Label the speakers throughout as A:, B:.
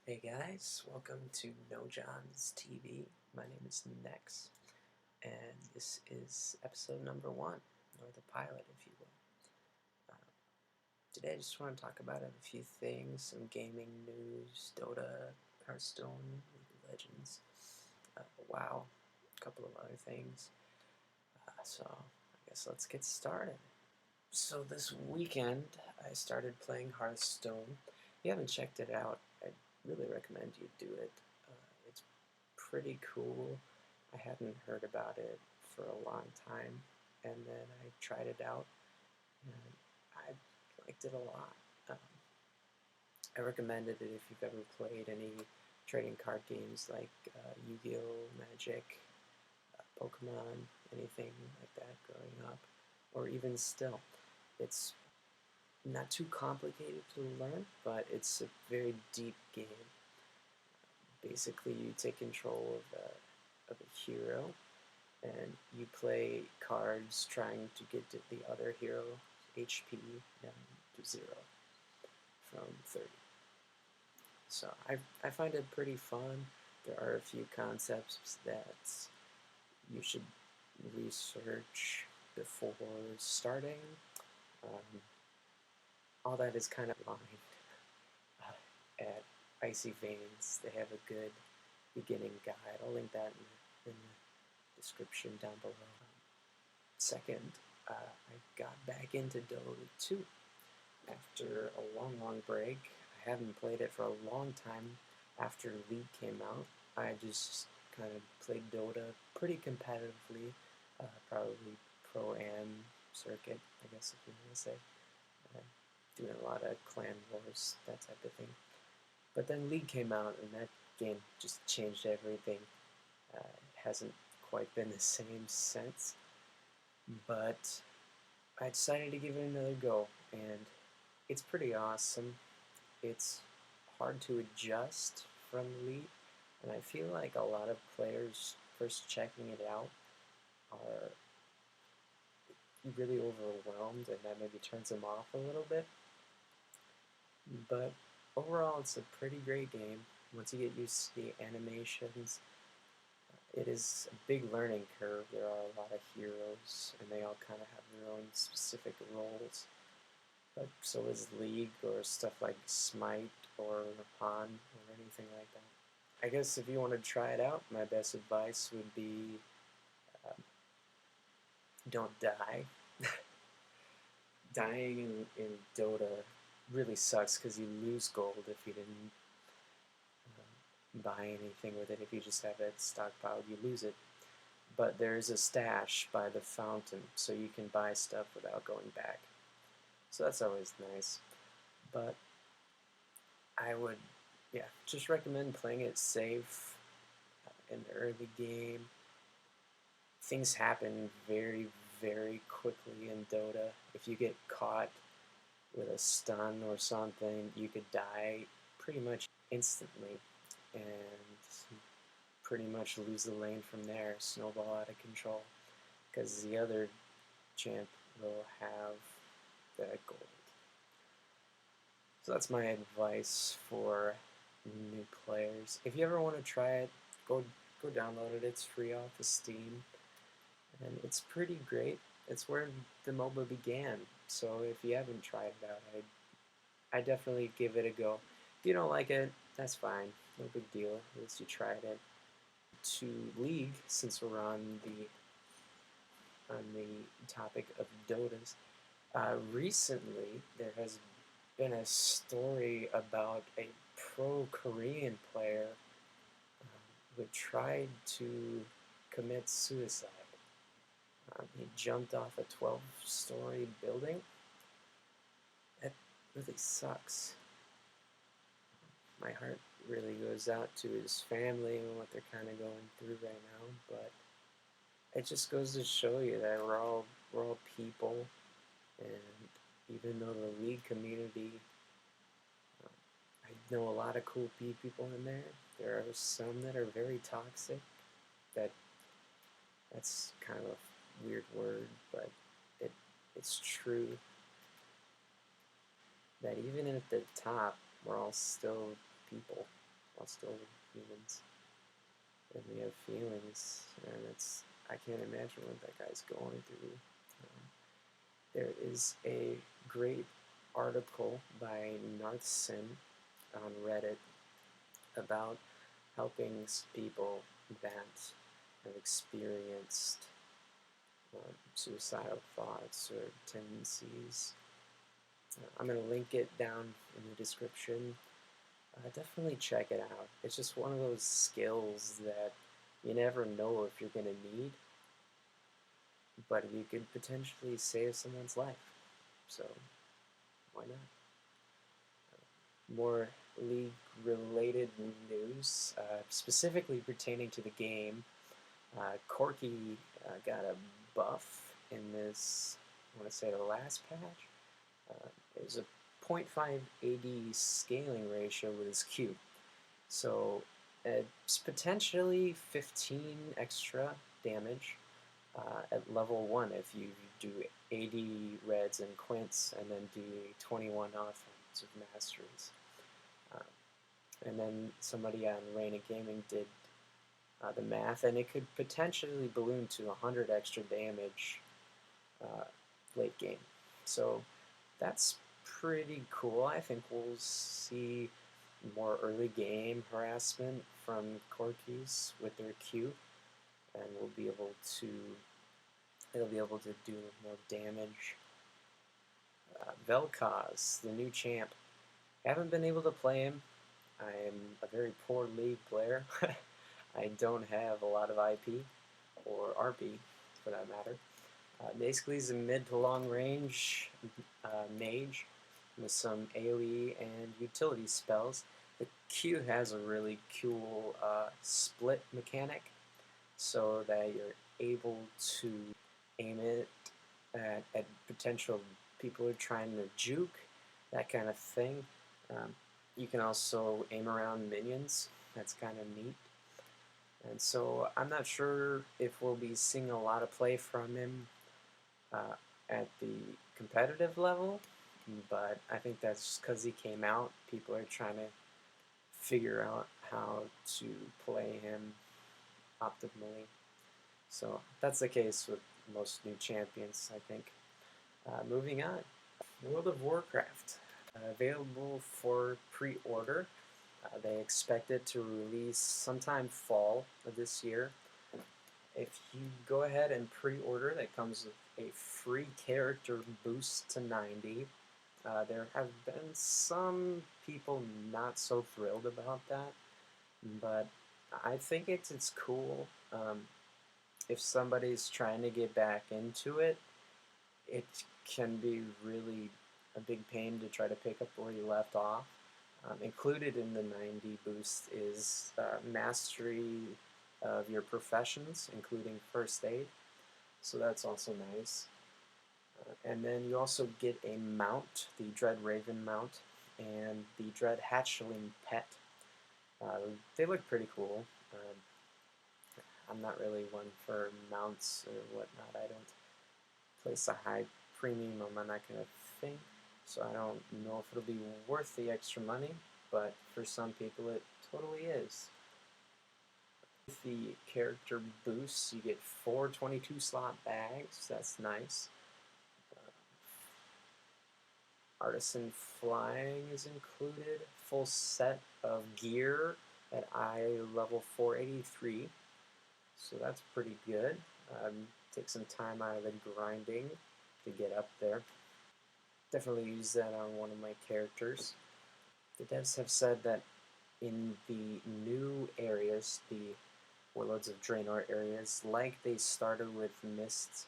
A: Hey guys, welcome to No Johns TV. My name is Nex, and this is episode number 1, or the pilot, if you will. Today I just want to talk about a few things, some gaming news, Dota, Hearthstone, League of Legends, WoW, a couple of other things. So I guess let's get started. So this weekend I started playing Hearthstone. If you haven't checked it out, I really recommend you do it. It's pretty cool. I hadn't heard about it for a long time, and then I tried it out, and I liked it a lot. I recommended it if you've ever played any trading card games like Yu-Gi-Oh, Magic, Pokemon, anything like that growing up, or even still. It's not too complicated to learn, but it's a very deep game. Basically, you take control of a hero, and you play cards trying to get to the other hero HP down to 0 from 30. So I find it pretty fun. There are a few concepts that you should research before starting. All that is kind of lined at Icy Veins. They have a good beginning guide. I'll link that in the description down below. Second, I got back into Dota 2 after a long break. I haven't played it for a long time after League came out. I just kind of played Dota pretty competitively, probably Pro-Am circuit, I guess if you want to say. Doing a lot of clan wars, that type of thing. But then League came out, and that game just changed everything. It hasn't quite been the same since, but I decided to give it another go, and it's pretty awesome. It's hard to adjust from League, and I feel like a lot of players first checking it out are really overwhelmed, and that maybe turns them off a little bit. But overall, it's a pretty great game. Once you get used to the animations, it is a big learning curve. There are a lot of heroes, and they all kind of have their own specific roles. But so is League, or stuff like Smite, or Han, or anything like that. I guess if you want to try it out, my best advice would be don't die. Dying in Dota really sucks because you lose gold if you didn't buy anything with it. If you just have it stockpiled, you lose it. But there's a stash by the fountain, so you can buy stuff without going back. So that's always nice. But I would, just recommend playing it safe in the early game. Things happen very quickly in Dota. If you get caught with a stun or something, you could die pretty much instantly, and pretty much lose the lane from there, snowball out of control, because the other champ will have that gold. So that's my advice for new players. If you ever want to try it, go download it. It's free off of Steam, and it's pretty great. It's where the MOBA began. So if you haven't tried it out, I definitely give it a go. If you don't like it, that's fine. No big deal. At least you tried it. To League, since we're on the topic of Dotas, recently there has been a story about a pro-Korean player who tried to commit suicide. He jumped off a 12-story building. That really sucks. My heart really goes out to his family and what they're kind of going through right now, but it just goes to show you that we're all people, and even though the League community, I know a lot of cool people in there, there are some that are very toxic. That's kind of a weird word, but it's true that even at the top, we're all still people. while still humans. And we have feelings, and I can't imagine what that guy's going through. There is a great article by Narthson on Reddit about helping people that have experienced suicidal thoughts or tendencies. I'm going to link it down in the description. Definitely check it out. It's just one of those skills that you never know if you're going to need, but you could potentially save someone's life. So, why not? More league-related news, specifically pertaining to the game. Corki got a buff in this, I want to say the last patch. It was a 0.5 AD scaling ratio with his Q. So it's potentially 15 extra damage at level 1 if you do 80 reds and quints and then do 21 offense of masteries. And then somebody on Reign Gaming did the math, and it could potentially balloon to 100 extra damage late game. So that's pretty cool. I think we'll see more early game harassment from Corkis with their Q, and it'll be able to do more damage. vel'koz, the new champ. Haven't been able to play him. I am a very poor league player. I don't have a lot of IP, or RP for that matter. Basically, he's a mid to long range mage with some AoE and utility spells. The Q has a really cool split mechanic, so that you're able to aim it at potential people who are trying to juke, that kind of thing. You can also aim around minions. That's kind of neat. And so I'm not sure if we'll be seeing a lot of play from him at the competitive level, but I think that's just because he came out. People are trying to figure out how to play him optimally. So that's the case with most new champions, I think. Moving on, World of Warcraft. Available for pre-order. They expect it to release sometime fall of this year. If you go ahead and pre-order, that comes with a free character boost to 90. There have been some people not so thrilled about that, but I think it's cool. If somebody's trying to get back into it, it can be really a big pain to try to pick up where you left off. Included in the 90 boost is mastery of your professions, including first aid. So that's also nice. And then you also get a mount, the Dread Raven mount, and the Dread Hatchling pet. They look pretty cool. I'm not really one for mounts or whatnot. I don't place a high premium on that kind of thing. So I don't know if it'll be worth the extra money, but for some people it totally is. With the character boosts, you get 4 22-slot bags. That's nice. Artisan Flying is included. Full set of gear at eye level 483. So that's pretty good. Take some time out of the grinding to get up there. Definitely use that on one of my characters. The devs have said that in the new areas, the Warlords of Draenor areas, like they started with Mist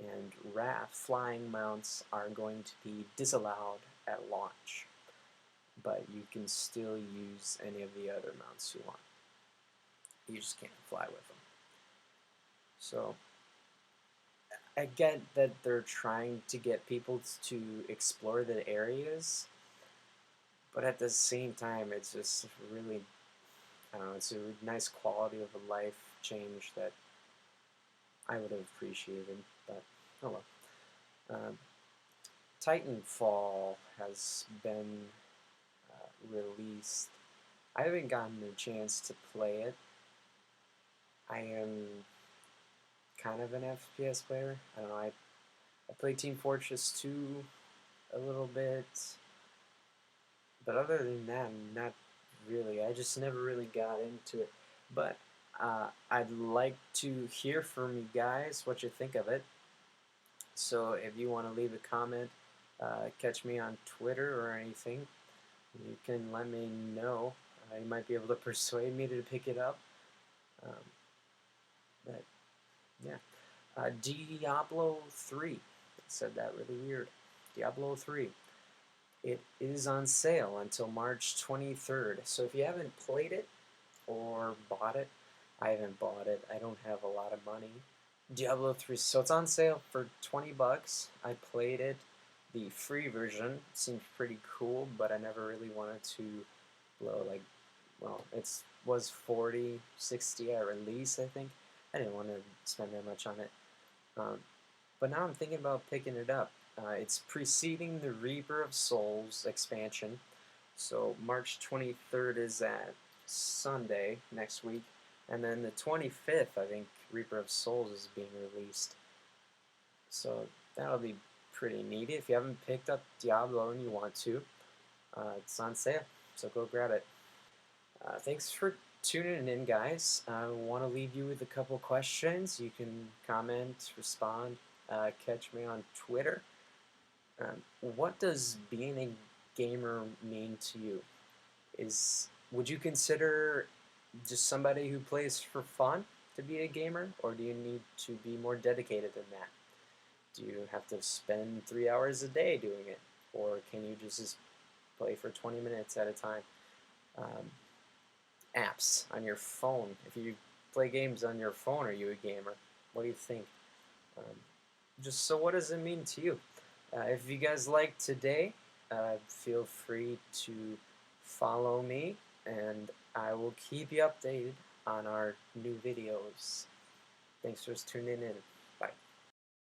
A: and Wrath, flying mounts are going to be disallowed at launch, but you can still use any of the other mounts you want. You just can't fly with them. So I get that they're trying to get people to explore the areas, but at the same time, it's just really, I don't know, it's a nice quality of a life change that I would have appreciated, but oh well. Titanfall has been released. I haven't gotten a chance to play it. I am kind of an FPS player. I don't know. I played Team Fortress 2 a little bit, but other than that, not really. I just never really got into it. But I'd like to hear from you guys what you think of it. So if you want to leave a comment, catch me on Twitter or anything, you can let me know. You might be able to persuade me to pick it up. Um, but yeah, Diablo 3. I said that really weird. Diablo 3. It is on sale until March 23rd. So if you haven't played it or bought it, I haven't bought it. I don't have a lot of money. Diablo 3. So it's on sale for 20 bucks. I played it. The free version seemed pretty cool, but I never really wanted to blow like, well, it was 40, 60 at release, I think. I didn't want to spend that much on it. But now I'm thinking about picking it up. It's preceding the Reaper of Souls expansion. So March 23rd is that Sunday next week. And then the 25th, I think, Reaper of Souls is being released. So that'll be pretty neat. If you haven't picked up Diablo and you want to, it's on sale. So go grab it. Thanks for tuning in, guys. I want to leave you with a couple questions. You can comment, respond, catch me on Twitter. What does being a gamer mean to you? Would you consider just somebody who plays for fun to be a gamer, or do you need to be more dedicated than that? Do you have to spend 3 hours a day doing it, or can you just play for 20 minutes at a time? Apps on your phone. If you play games on your phone, are you a gamer? What do you think? Um, just so, what does it mean to you? If you guys like today, feel free to follow me, and I will keep you updated on our new videos. Thanks for tuning in. Bye.